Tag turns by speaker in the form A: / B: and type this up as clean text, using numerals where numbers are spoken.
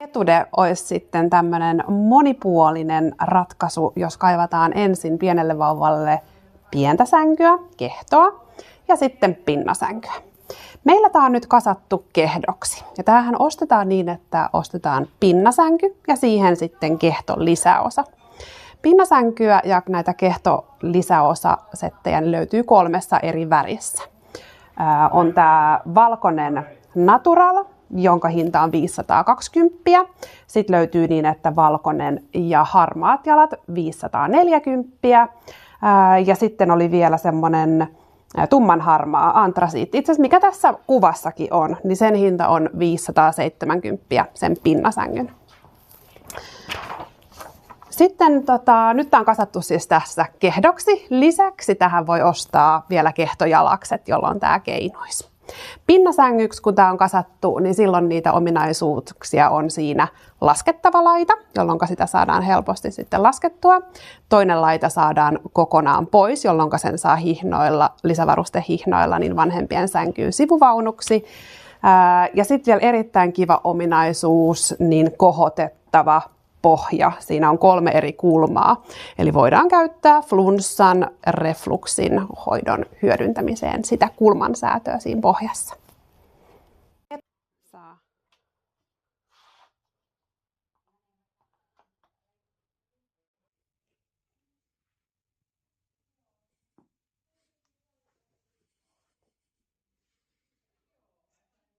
A: Etude olisi sitten tämmöinen monipuolinen ratkaisu, jos kaivataan ensin pienelle vauvalle pientä sänkyä, kehtoa, ja sitten pinnasänkyä. Meillä tämä on nyt kasattu kehdoksi. Ja tämähän ostetaan niin, että ostetaan pinnasänky ja siihen sitten kehton lisäosa. Pinnasänkyä ja näitä kehtolisäosasettejä löytyy 3 eri värissä. On tämä valkoinen Natural, jonka hinta on 520. Sitten löytyy niin, että valkoinen ja harmaat jalat 540. Ja sitten oli vielä semmoinen tummanharmaa antrasiitti. Itse asiassa mikä tässä kuvassakin on, niin sen hinta on 570 sen pinnasängyn. Sitten nyt tämä on kasattu siis tässä kehdoksi. Lisäksi tähän voi ostaa vielä kehtojalakset, jolloin tämä keinuisi. Pinnasängyksi, kun tämä on kasattu, niin silloin niitä ominaisuuksia on siinä laskettava laita, jolloin sitä saadaan helposti sitten laskettua. Toinen laita saadaan kokonaan pois, jolloin sen saa lisävarustehihnoilla niin vanhempien sänkyyn sivuvaunuksi. Ja sitten vielä erittäin kiva ominaisuus, niin kohotettava pohja. Siinä on 3 eri kulmaa, eli voidaan käyttää flunssan, refluksin hoidon hyödyntämiseen sitä kulmansäätöä siinä pohjassa.